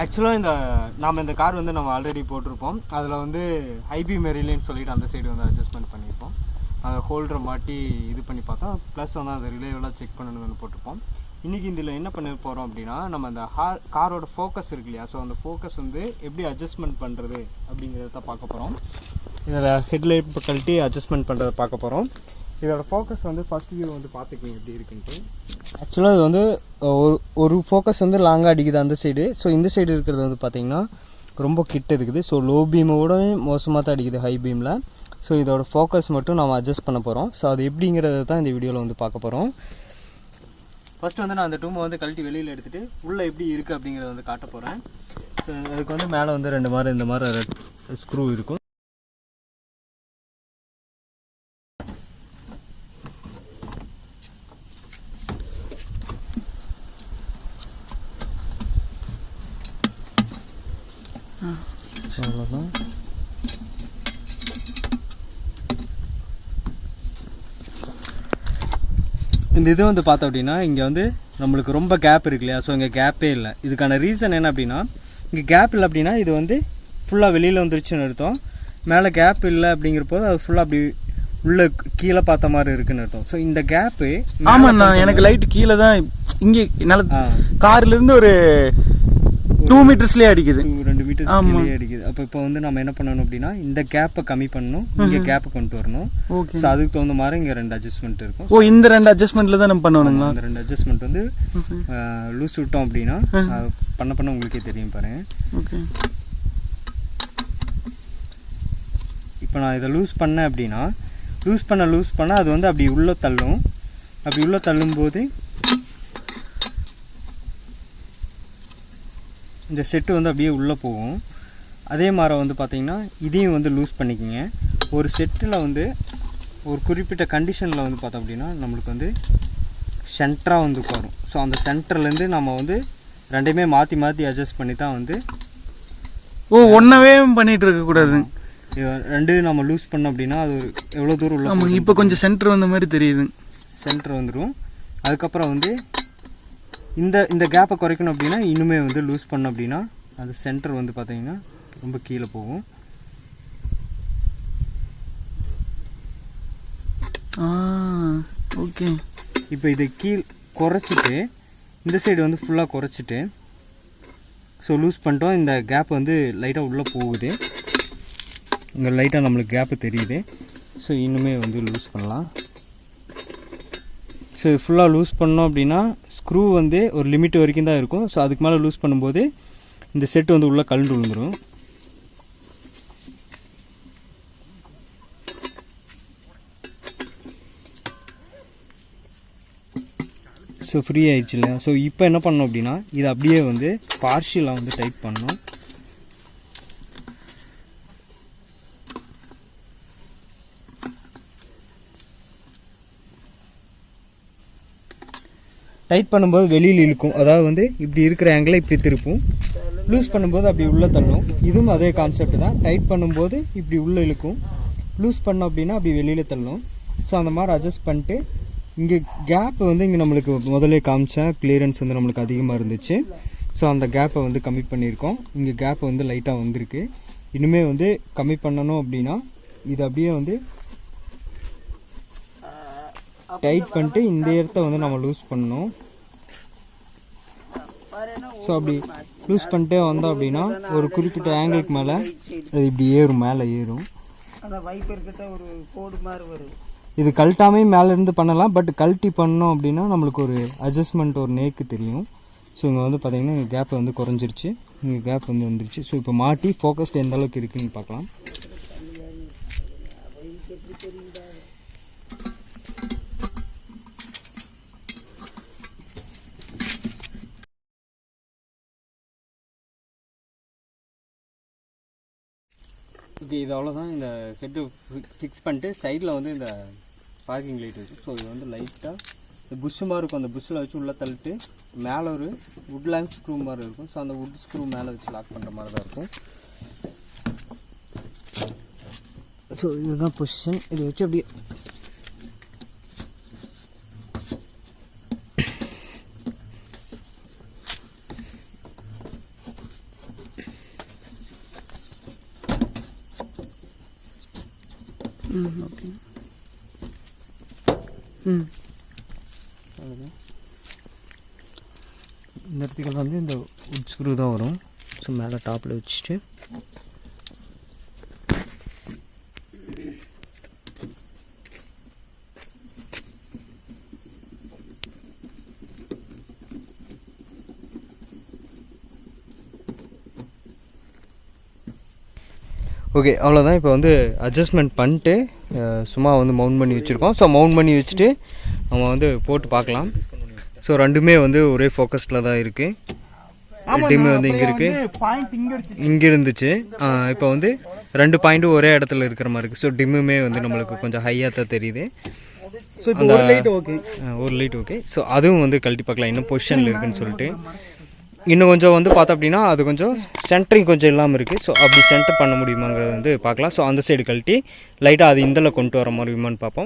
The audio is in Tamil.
ஆக்சுவலாக இந்த கார் வந்து நம்ம ஆல்ரெடி போட்டிருப்போம். அதில் வந்து ஹைபி மெரிலின்னு சொல்லிட்டு அந்த சைடு வந்து அட்ஜஸ்ட்மெண்ட் பண்ணியிருப்போம். அதை ஹோல்டரை மாட்டி இது பண்ணி பார்த்தோம். ப்ளஸ் வந்து அதை ரிலேவெல்லாம் செக் பண்ணணும்னு போட்டிருப்போம். இன்றைக்கி இதில் என்ன பண்ண போகிறோம் அப்படின்னா, நம்ம அந்த காரோட ஃபோக்கஸ் இருக்கு இல்லையா, ஸோ அந்த ஃபோக்கஸ் வந்து எப்படி அட்ஜஸ்ட்மெண்ட் பண்ணுறது அப்படிங்கிறத தான் பார்க்க போகிறோம். இதில் ஹெட்லைட் கழட்டி அட்ஜஸ்ட்மெண்ட் பண்ணுறதை பார்க்க போகிறோம். இதோட ஃபோக்கஸ் வந்து ஃபர்ஸ்ட் வியூ வந்து பார்த்துக்கிங்க எப்படி இருக்குன்ட்டு. ஆக்சுவலாக இது வந்து ஒரு ஃபோக்கஸ் வந்து லாங்காக அடிக்குது அந்த சைடு. ஸோ இந்த சைடு இருக்கிறது வந்து பார்த்திங்கன்னா ரொம்ப கிட்ட இருக்குது. ஸோ லோ பீமோட மோசமாக தான் அடிக்குது ஹை பீமில். ஸோ இதோட ஃபோக்கஸ் மட்டும் நம்ம அட்ஜஸ்ட் பண்ண போகிறோம். ஸோ அது எப்படிங்கிறத தான் இந்த வீடியோவில் வந்து பார்க்க போகிறோம். ஃபர்ஸ்ட் வந்து நான் அந்த டூமை வந்து கழட்டி வெளியில் எடுத்துகிட்டு உள்ளே எப்படி இருக்குது அப்படிங்கிறத வந்து காட்ட போகிறேன். ஸோ அதுக்கு வந்து மேலே வந்து இந்த மாதிரி ஸ்க்ரூ இருக்கும். அவ்வளோதான். இந்த இது வந்து பார்த்தோம் அப்படின்னா இங்கே வந்து நம்மளுக்கு ரொம்ப கேப் இருக்கு இல்லையா, ஸோ இங்கே கேப்பே இல்லை. இதுக்கான ரீசன் என்ன அப்படின்னா, இங்கே கேப் இல்லை அப்படின்னா இது வந்து ஃபுல்லாக வெளியில் வந்துருச்சுன்னு அர்த்தம். மேலே கேப் இல்லை அப்படிங்கிறப்போது அது ஃபுல்லாக அப்படி உள்ள கீழே பார்த்த மாதிரி இருக்குன்னு அர்த்தம். ஸோ இந்த கேப்பு ஆமாண்ணா, எனக்கு லைட் கீழே தான் இங்கே நல்ல கார்லேருந்து ஒரு 2 மீட்டர்ஸ்லேயே அடிக்குது, 2 மீட்டர்ஸ்லேயே அடிக்குது. அப்போ இப்போ வந்து நம்ம என்ன பண்ணணும் அப்படின்னா, இந்த கேப்பை கம்மி பண்ணணும், இங்கே கேப்பை கொண்டு வரணும். ஸோ அதுக்கு தகுந்த மாதிரி இங்கே 2 அட்ஜஸ்ட்மெண்ட் இருக்கும். ஓ, இந்த 2 அட்ஜஸ்ட்மெண்ட்ல தான் நம்ம பண்ணணுங்களா? இந்த 2 அட்ஜஸ்ட்மெண்ட் வந்து லூஸ் விட்டோம் அப்படின்னா பண்ண உங்களுக்கே தெரியும் பாருங்க. ஓகே, இப்போ நான் இதை லூஸ் பண்ணேன் அப்படின்னா லூஸ் பண்ண அது வந்து அப்படி உள்ள தள்ளும். அப்படி உள்ள தள்ளும்போது இந்த செட்டு வந்து அப்படியே உள்ளே போகும். அதே மாதிரி வந்து பார்த்திங்கன்னா இதையும் வந்து லூஸ் பண்ணிக்கோங்க. ஒரு செட்டில் வந்து ஒரு குறிப்பிட்ட கண்டிஷனில் வந்து பார்த்தோம் அப்படின்னா நம்மளுக்கு வந்து சென்டராக வந்து உட்காரும். ஸோ அந்த சென்டர்லேருந்து நம்ம வந்து ரெண்டையுமே மாற்றி அட்ஜஸ்ட் பண்ணி தான் வந்து ஒன்றவே பண்ணிகிட்டு இருக்கக்கூடாது. 2 நம்ம லூஸ் பண்ணோம் அப்படின்னா அது எவ்வளோ தூரம் உள்ள இப்போ கொஞ்சம் சென்டர் வந்த மாதிரி தெரியுது. சென்டர் வந்துடும். அதுக்கப்புறம் வந்து இந்த கேப்பை குறைக்கணும் அப்படின்னா இன்னுமே வந்து லூஸ் பண்ணோம் அப்படின்னா அது சென்டர் வந்து பார்த்தீங்கன்னா ரொம்ப கீழே போகும். ஓகே, இப்போ இதை குறைச்சிட்டு இந்த சைடு வந்து ஃபுல்லாக குறைச்சிட்டு ஸோ லூஸ் பண்ணிட்டோம். இந்த கேப் வந்து லைட்டாக உள்ளே போகுது. இங்கே லைட்டாக நம்மளுக்கு கேப்பு தெரியுது. ஸோ இன்னுமே வந்து லூஸ் பண்ணலாம். ஸோ ஃபுல்லாக லூஸ் பண்ணோம் அப்படின்னா ஸ்க்ரூ வந்து ஒரு லிமிட் வரைக்கும் தான் இருக்கும். ஸோ அதுக்கு மேலே லூஸ் பண்ணும்போது இந்த செட்டு வந்து உள்ளே கழண்டு விழுந்துடும். ஸோ ஃப்ரீ ஆயிடுச்சு இல்லையா. ஸோ இப்போ என்ன பண்ணணும் அப்படின்னா இதை அப்படியே வந்து பார்ஷியலாக வந்து டைட் பண்ணணும். டைட் பண்ணும்போது வெளியில் இழுக்கும். அதாவது வந்து இப்படி இருக்கிற ஆங்கிளை இப்படி திருப்பும். லூஸ் பண்ணும்போது அப்படி உள்ளே தள்ளும். இதுவும் அதே கான்செப்ட் தான். டைட் பண்ணும்போது இப்படி உள்ளே இழுக்கும், லூஸ் பண்ணோம் அப்படின்னா அப்படி வெளியில் தள்ளும். ஸோ அந்த மாதிரி அட்ஜஸ்ட் பண்ணிட்டு இங்கே கேப் வந்து இங்கே நம்மளுக்கு முதலே காமிச்சேன், கிளியரன்ஸ் வந்து நம்மளுக்கு அதிகமாக இருந்துச்சு. ஸோ அந்த கேப்பை வந்து கம்மி பண்ணியிருக்கோம். இங்கே கேப் வந்து லைட்டாக வந்திருக்கு. இனிமேல் வந்து கம்மி பண்ணணும் அப்படின்னா இது அப்படியே வந்து டைட் பண்ணிட்டு இந்த இடத்த வந்து நம்ம லூஸ் பண்ணணும். ஸோ அப்படி லூஸ் பண்ணிட்டே வந்தோம் அப்படின்னா ஒரு குறிப்பிட்ட ஆங்கிளுக்கு மேலே அது இப்படி ஏறும், மேலே ஏறும். இது கழட்டாமே மேலேருந்து பண்ணலாம். பட் கழட்டி பண்ணோம் அப்படின்னா நம்மளுக்கு ஒரு அட்ஜஸ்ட்மெண்ட் ஒரு நேக்கு தெரியும். ஸோ இங்கே வந்து பார்த்திங்கன்னா இங்கே கேப் வந்து குறைஞ்சிருச்சு, இங்கே கேப் வந்து வந்துருச்சு. ஸோ இப்போ மாட்டி ஃபோக்கஸ்ட் எந்த அளவுக்கு இருக்குதுன்னு பார்க்கலாம். ஓகே, இது அவ்வளோதான். இந்த செட்டு ஃபிக்ஸ் பண்ணிட்டு சைடில் வந்து இந்த பார்க்கிங் லைட் வச்சு, ஸோ இது வந்து லைட்டாக இந்த புஷ்ஷு மாதிரி இருக்கும். அந்த புஷ்ஷில் வச்சு உள்ளே தள்ளிட்டு மேலே ஒரு வுட் லேங்க் ஸ்க்ரூ மாதிரி இருக்கும். ஸோ அந்த வுட் ஸ்க்ரூ மேலே வச்சு லாக் பண்ணுற மாதிரி தான் இருக்கும். ஸோ இதுதான் பொசிஷன். இதை வச்சு அப்படியே ஓகே. இந்த இடத்துக்கு வந்து இந்த உட் ஸ்க்ரூ தான் வரும். ஸோ மேலே டாப்பில் வச்சுட்டு ஓகே அவ்வளோதான். இப்போ வந்து அட்ஜஸ்ட்மெண்ட் பண்ணிட்டு சும்மா வந்து மவுண்ட் பண்ணி வச்சுருக்கோம். ஸோ மவுண்ட் பண்ணி வச்சுட்டு நம்ம வந்து போட்டு பார்க்கலாம். ஸோ ரெண்டுமே வந்து ஒரே ஃபோக்கஸில் தான் இருக்குது. ரெண்டுமே வந்து இங்கே இருக்குது, இங்கே இருந்துச்சு. இப்போ வந்து 2 பாயிண்ட்டும் ஒரே இடத்துல இருக்கிற மாதிரி இருக்குது. ஸோ டிம்முமே வந்து நம்மளுக்கு கொஞ்சம் ஹையாக தான் தெரியுது. ஸோ இப்போ ஒரு லைட் ஓகே, ஒரு லைட் ஓகே. ஸோ அதுவும் வந்து கழட்டி பார்க்கலாம் இன்னும் பொசிஷனில் இருக்குதுன்னு சொல்லிட்டு. இன்னும் கொஞ்சம் வந்து பார்த்தோம் அப்படின்னா அது கொஞ்சம் சென்டரிங் கொஞ்சம் இல்லாமல் இருக்குது. ஸோ அப்படி சென்டர் பண்ண முடியுமாங்கிறது வந்து பார்க்கலாம். ஸோ அந்த சைடு கழட்டி லைட்டாக அது இந்தல கொண்டு வர முடியுமான்னு பார்ப்போம்.